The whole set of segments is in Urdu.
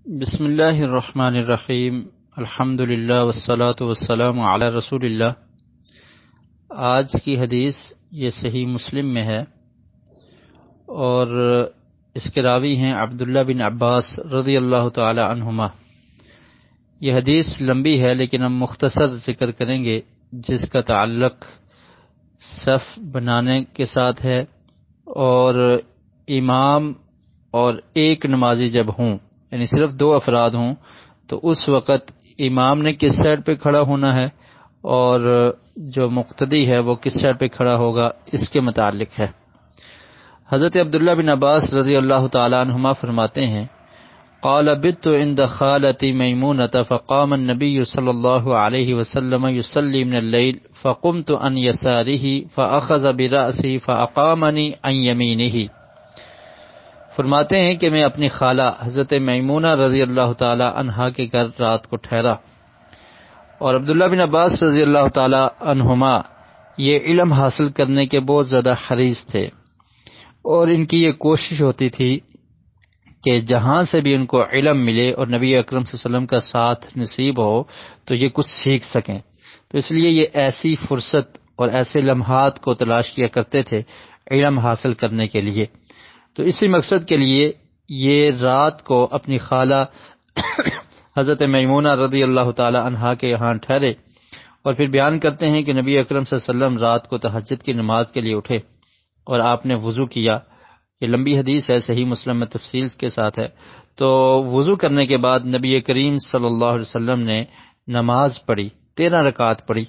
بسم اللہ الرحمن الرحیم، الحمد للہ والصلاة والسلام علی رسول اللہ۔ آج کی حدیث یہ صحیح مسلم میں ہے اور اس کے راوی ہیں عبداللہ بن عباس رضی اللہ تعالی عنہما۔ یہ حدیث لمبی ہے لیکن ہم مختصر ذکر کریں گے، جس کا تعلق صف بنانے کے ساتھ ہے اور امام اور ایک نمازی جب ہوں، یعنی صرف دو افراد ہوں، تو اس وقت امام نے کس سائڈ پہ کھڑا ہونا ہے اور جو مقتدی ہے وہ کس سائڈ پہ کھڑا ہوگا، اس کے متعلق ہے۔ حضرت عبداللہ بن عباس رضی اللہ تعالی عنہما فرماتے ہیں، قال بت عند خالتي میمونة فقام النبي صلی اللہ علیہ وسلم يصلي من الليل فقمت عن يساره فأخذ برأسه فأقامني عن يمينه۔ فرماتے ہیں کہ میں اپنی خالہ حضرت میمونہ رضی اللہ تعالی عنہا کے گھر رات کو ٹھہرا، اور عبداللہ بن عباس رضی اللہ تعالی عنہما یہ علم حاصل کرنے کے بہت زیادہ حریص تھے، اور ان کی یہ کوشش ہوتی تھی کہ جہاں سے بھی ان کو علم ملے اور نبی اکرم صلی اللہ علیہ وسلم کا ساتھ نصیب ہو تو یہ کچھ سیکھ سکیں، تو اس لیے یہ ایسی فرصت اور ایسے لمحات کو تلاش کیا کرتے تھے علم حاصل کرنے کے لیے۔ تو اسی مقصد کے لیے یہ رات کو اپنی خالہ حضرت میمونہ رضی اللہ تعالی عنہا کے یہاں ٹھہرے، اور پھر بیان کرتے ہیں کہ نبی اکرم صلی اللہ علیہ وسلم رات کو تہجد کی نماز کے لیے اٹھے اور آپ نے وضو کیا۔ یہ لمبی حدیث ہے، صحیح مسلم میں تفصیل کے ساتھ ہے۔ تو وضو کرنے کے بعد نبی کریم صلی اللہ علیہ وسلم نے نماز پڑھی، 13 رکعت پڑھی۔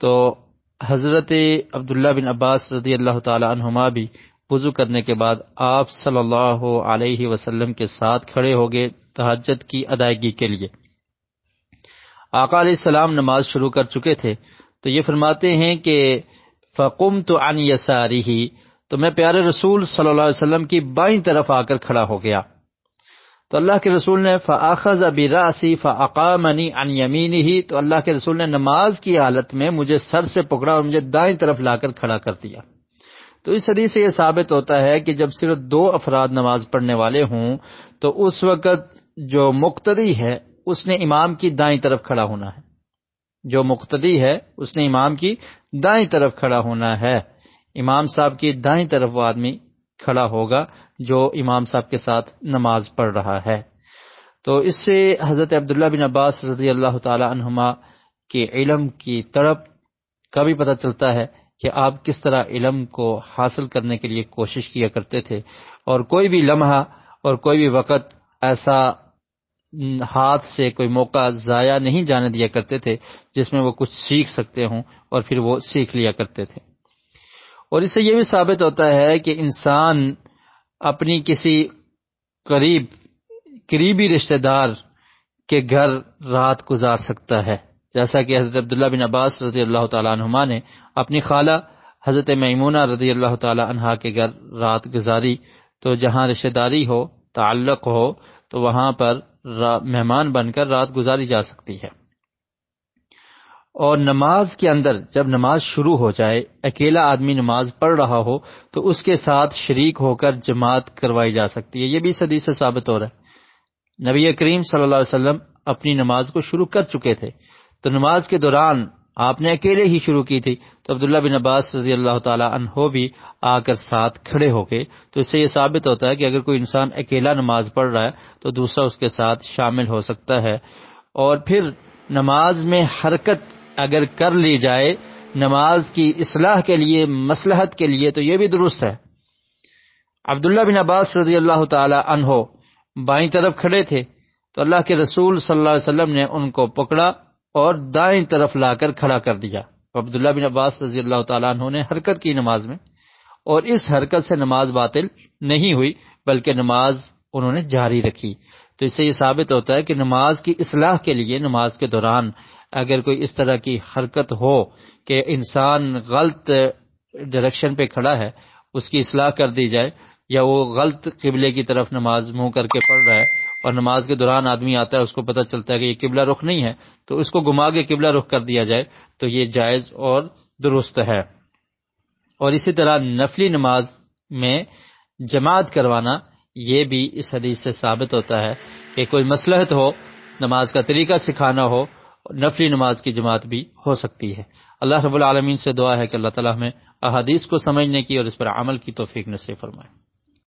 تو حضرت عبداللہ بن عباس رضی اللہ تعالی عنہما بھی وضو کرنے کے بعد آپ صلی اللہ علیہ وسلم کے ساتھ کھڑے ہو گئے تہجد کی ادائیگی کے لیے۔ آقا علیہ السلام نماز شروع کر چکے تھے، تو یہ فرماتے ہیں کہ فقمت عن یسارہ، تو میں پیارے رسول صلی اللہ علیہ وسلم کی بائیں طرف آ کر کھڑا ہو گیا، تو اللہ کے رسول نے فاخذ برأسی فاقامنی عن یمینہ، تو اللہ کے رسول نے نماز کی حالت میں مجھے سر سے پکڑا اور مجھے دائیں طرف لا کر کھڑا کر دیا۔ تو اس حدیث سے یہ ثابت ہوتا ہے کہ جب صرف 2 افراد نماز پڑھنے والے ہوں تو اس وقت جو مقتدی ہے اس نے امام کی دائیں طرف کھڑا ہونا ہے، جو مقتدی ہے اس نے امام کی دائیں طرف کھڑا ہونا ہے، امام صاحب کی دائیں طرف وہ آدمی کھڑا ہوگا جو امام صاحب کے ساتھ نماز پڑھ رہا ہے۔ تو اس سے حضرت عبداللہ بن عباس رضی اللہ تعالی عنہما کے علم کی طرف کا بھی پتہ چلتا ہے کہ آپ کس طرح علم کو حاصل کرنے کے لیے کوشش کیا کرتے تھے، اور کوئی بھی لمحہ اور کوئی بھی وقت ایسا ہاتھ سے کوئی موقع ضائع نہیں جانے دیا کرتے تھے جس میں وہ کچھ سیکھ سکتے ہوں، اور پھر وہ سیکھ لیا کرتے تھے۔ اور اس سے یہ بھی ثابت ہوتا ہے کہ انسان اپنی کسی قریبی رشتہ دار کے گھر رات گزار سکتا ہے، جیسا کہ حضرت عبداللہ بن عباس رضی اللہ تعالی عنہما نے اپنی خالہ حضرت میمونہ رضی اللہ تعالی عنہا کے گھر رات گزاری۔ تو جہاں رشتہ داری ہو، تعلق ہو، تو وہاں پر مہمان بن کر رات گزاری جا سکتی ہے۔ اور نماز کے اندر جب نماز شروع ہو جائے، اکیلا آدمی نماز پڑھ رہا ہو تو اس کے ساتھ شریک ہو کر جماعت کروائی جا سکتی ہے۔ یہ بھی اس حدیث سے ثابت ہو رہا ہے۔ نبی کریم صلی اللہ علیہ وسلم اپنی نماز کو شروع کر چکے تھے، تو نماز کے دوران آپ نے اکیلے ہی شروع کی تھی، تو عبداللہ بن عباس رضی اللہ تعالی عنہ بھی آ کر ساتھ کھڑے ہو گئے۔ تو اس سے یہ ثابت ہوتا ہے کہ اگر کوئی انسان اکیلا نماز پڑھ رہا ہے تو دوسرا اس کے ساتھ شامل ہو سکتا ہے۔ اور پھر نماز میں حرکت اگر کر لی جائے نماز کی اصلاح کے لیے، مصلحت کے لیے، تو یہ بھی درست ہے۔ عبداللہ بن عباس رضی اللہ تعالی عنہ بائیں طرف کھڑے تھے، تو اللہ کے رسول صلی اللہ علیہ وسلم نے ان کو پکڑا اور دائیں طرف لا کر کھڑا کر دیا۔ عبداللہ بن عباس رضی اللہ تعالیٰ عنہ نے حرکت کی نماز میں، اور اس حرکت سے نماز باطل نہیں ہوئی بلکہ نماز انہوں نے جاری رکھی۔ تو اس سے یہ ثابت ہوتا ہے کہ نماز کی اصلاح کے لیے نماز کے دوران اگر کوئی اس طرح کی حرکت ہو کہ انسان غلط ڈائریکشن پہ کھڑا ہے، اس کی اصلاح کر دی جائے، یا وہ غلط قبلے کی طرف نماز منہ کر کے پڑھ رہا ہے اور نماز کے دوران آدمی آتا ہے، اس کو پتہ چلتا ہے کہ یہ قبلہ رخ نہیں ہے، تو اس کو گھما کے قبلہ رخ کر دیا جائے، تو یہ جائز اور درست ہے۔ اور اسی طرح نفلی نماز میں جماعت کروانا، یہ بھی اس حدیث سے ثابت ہوتا ہے کہ کوئی مصلحت ہو، نماز کا طریقہ سکھانا ہو، نفلی نماز کی جماعت بھی ہو سکتی ہے۔ اللہ رب العالمین سے دعا ہے کہ اللہ تعالیٰ ہمیں احادیث کو سمجھنے کی اور اس پر عمل کی توفیق نصیب فرمائے۔